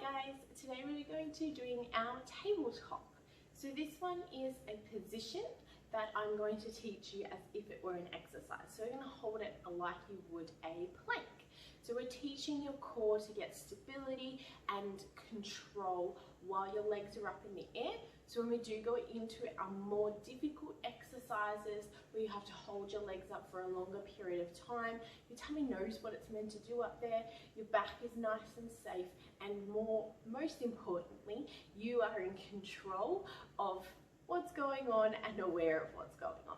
Hi guys, today we're going to be doing our tabletop. So this one is a position that I'm going to teach you as if it were an exercise. So we're going to hold it like you would a plank. So we're teaching your core to get stability and control while your legs are up in the air. So when we do go into our more difficult exercises where you have to hold your legs up for a longer period of time, your tummy knows what it's meant to do up there, your back is nice and safe, and most importantly, you are in control of what's going on and aware of what's going on.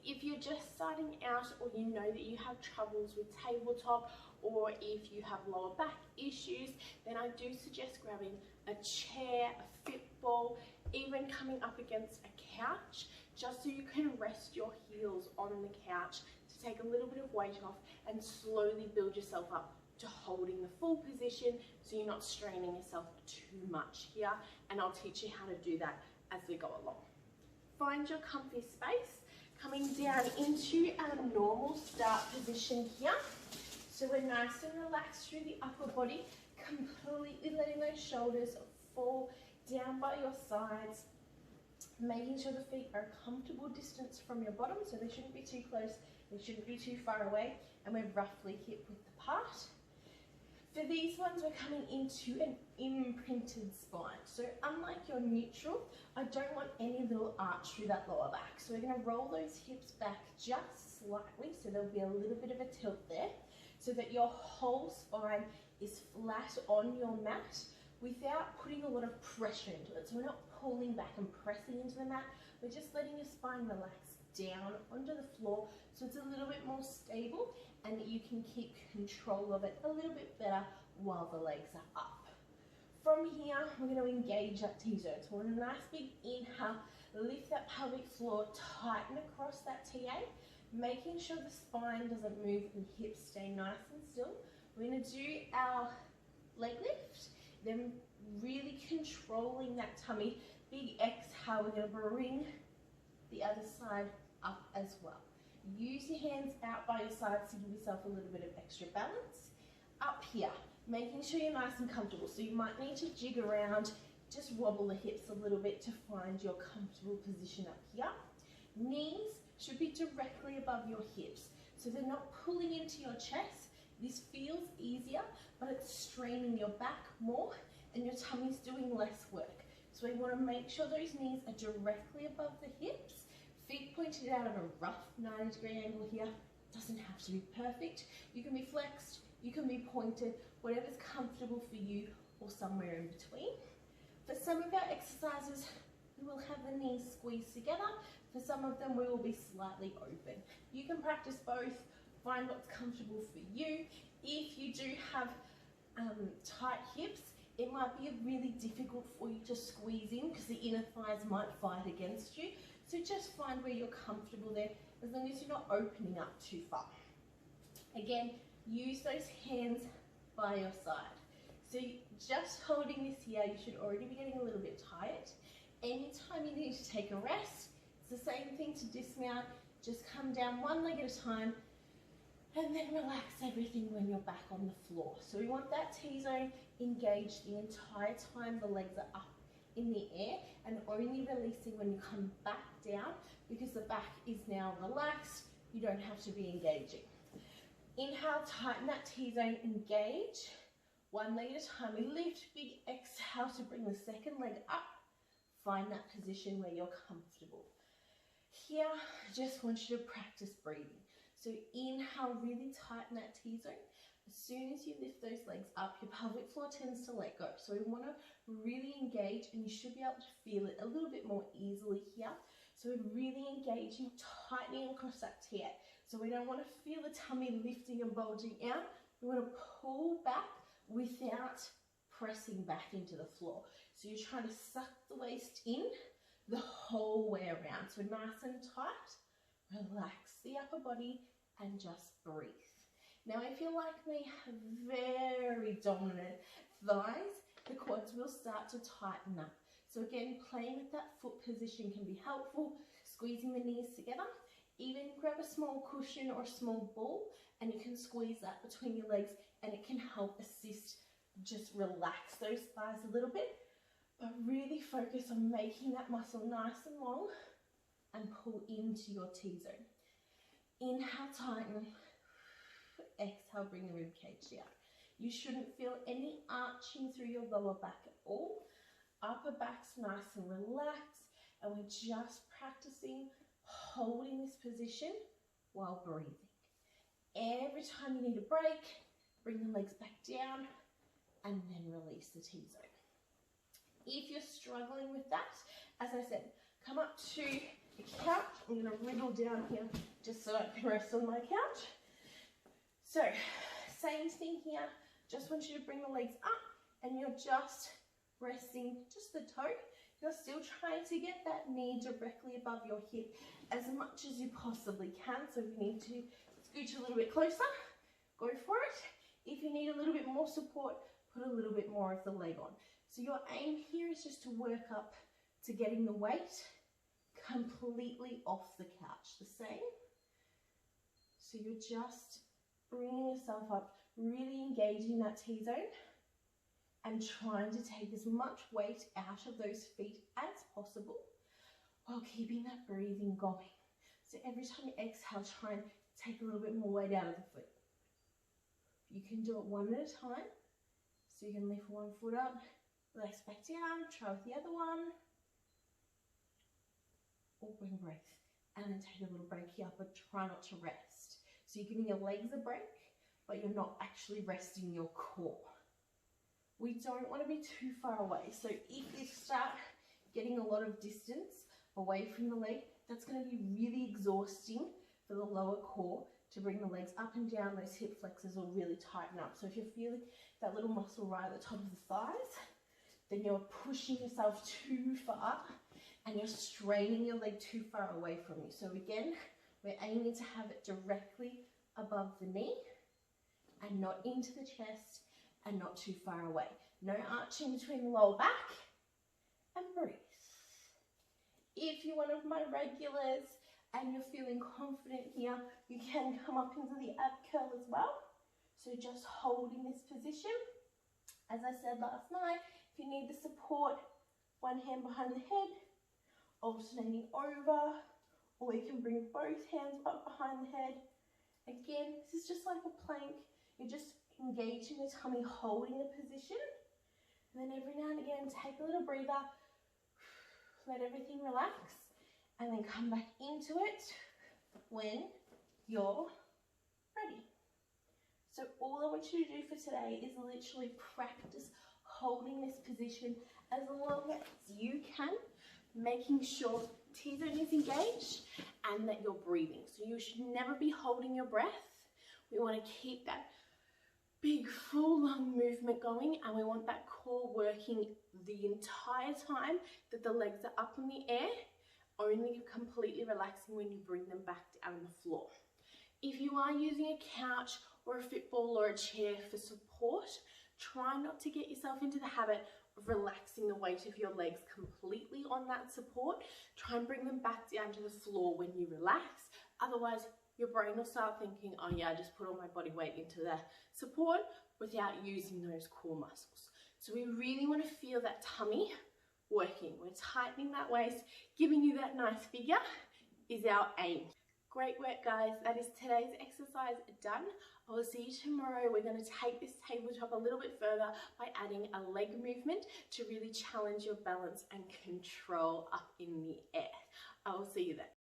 If you're just starting out, or you know that you have troubles with tabletop, or if you have lower back issues, then I do suggest grabbing a chair, a football, even coming up against a couch, just so you can rest your heels on the couch to take a little bit of weight off and slowly build yourself up to holding the full position so you're not straining yourself too much here, and I'll teach you how to do that as we go along. Find your comfy space, coming down into our normal start position here. So we're nice and relaxed through the upper body, completely letting those shoulders fall down by your sides, making sure the feet are a comfortable distance from your bottom, so they shouldn't be too close, they shouldn't be too far away, and we're roughly hip width apart. For these ones, we're coming into an imprinted spine. So unlike your neutral, I don't want any little arch through that lower back. So we're going to roll those hips back just slightly, so there'll be a little bit of a tilt there, so that your whole spine is flat on your mat without putting a lot of pressure into it. So we're not pulling back and pressing into the mat, we're just letting your spine relax down onto the floor so it's a little bit more stable and you can keep control of it a little bit better while the legs are up. From here, we're going to engage that T-zone. So on a nice big inhale, lift that pelvic floor, tighten across that TA, making sure the spine doesn't move and hips stay nice and still. We're going to do our leg lift, then really controlling that tummy. Big exhale, we're going to bring the other side up as well. Use your hands out by your sides to give yourself a little bit of extra balance. Up here, making sure you're nice and comfortable. So you might need to jig around, just wobble the hips a little bit to find your comfortable position up here. Knees should be directly above your hips, so they're not pulling into your chest. This feels easier, but it's straining your back more and your tummy's doing less work. So we want to make sure those knees are directly above the hips, feet pointed out at a rough 90-degree angle here. Doesn't have to be perfect. You can be flexed, you can be pointed, whatever's comfortable for you or somewhere in between. For some of our exercises, we will have the knees squeezed together. For some of them, we will be slightly open. You can practice both, find what's comfortable for you. If you do have tight hips, it might be really difficult for you to squeeze in because the inner thighs might fight against you. So just find where you're comfortable there, as long as you're not opening up too far. Again, use those hands by your side. So just holding this here, you should already be getting a little bit tired. Anytime you need to take a rest, it's the same thing to dismount. Just come down one leg at a time and then relax everything when you're back on the floor. So we want that T-zone engaged the entire time the legs are up in the air, and only releasing when you come back down, because the back is now relaxed, you don't have to be engaging. Inhale, tighten that T-zone, engage. One leg at a time, we lift, big exhale to bring the second leg up. Find that position where you're comfortable. Here, I just want you to practice breathing. So inhale, really tighten that T-zone. As soon as you lift those legs up, your pelvic floor tends to let go. So we want to really engage, and you should be able to feel it a little bit more easily here. So we're really engaging, tightening across that TA. So we don't want to feel the tummy lifting and bulging out. We want to pull back without pressing back into the floor. So you're trying to suck the waist in the whole way around. So nice and tight, relax the upper body and just breathe. Now if you're like me, have very dominant thighs, the quads will start to tighten up. So again, playing with that foot position can be helpful, squeezing the knees together. Even grab a small cushion or a small ball and you can squeeze that between your legs, and it can help assist just relax those thighs a little bit, but really focus on making that muscle nice and long and pull into your T-zone. Inhale, tighten. Exhale, bring the rib cage down. You shouldn't feel any arching through your lower back at all. Upper back's nice and relaxed, and we're just practicing holding this position while breathing. Every time you need a break, bring the legs back down and then release the T-zone. If you're struggling with that, as I said, come up to the couch. I'm going to wriggle down here just so I can rest on my couch. So, same thing here. Just want you to bring the legs up and you're just resting just the toe. You're still trying to get that knee directly above your hip as much as you possibly can. So if you need to scooch a little bit closer, go for it. If you need a little bit more support, put a little bit more of the leg on. So your aim here is just to work up to getting the weight completely off the couch. The same. So you're just bringing yourself up, really engaging that T-zone and trying to take as much weight out of those feet as possible while keeping that breathing going. So every time you exhale, try and take a little bit more weight out of the foot. You can do it one at a time. So you can lift one foot up, relax back down, try with the other one, or bring breath. And then take a little break here, but try not to rest. So you're giving your legs a break, but you're not actually resting your core. We don't want to be too far away. So if you start getting a lot of distance away from the leg, that's going to be really exhausting for the lower core to bring the legs up and down. Those hip flexors will really tighten up. So if you're feeling that little muscle right at the top of the thighs, then you're pushing yourself too far and you're straining your leg too far away from you. So again, we're aiming to have it directly above the knee and not into the chest and not too far away. No arching between the lower back, and breathe. If you're one of my regulars and you're feeling confident here, you can come up into the ab curl as well. So just holding this position. As I said last night, if you need the support, one hand behind the head, alternating over, or you can bring both hands up behind the head. Again, this is just like a plank. You're just engaging the tummy, holding the position. And then every now and again, take a little breather, let everything relax, and then come back into it when you're ready. So all I want you to do for today is literally practice holding this position as long as you can, making sure T-zone is engaged and that you're breathing. So you should never be holding your breath. We want to keep that big full lung movement going, and we want that core working the entire time that the legs are up in the air, only completely relaxing when you bring them back down on the floor. If you are using a couch or a football or a chair for support, try not to get yourself into the habit of relaxing the weight of your legs completely on that support. Try and bring them back down to the floor when you relax. Otherwise, your brain will start thinking, oh yeah, I just put all my body weight into the support without using those core muscles. So we really want to feel that tummy working. We're tightening that waist, giving you that nice figure is our aim. Great work, guys. That is today's exercise done. I will see you tomorrow. We're going to take this tabletop a little bit further by adding a leg movement to really challenge your balance and control up in the air. I will see you then.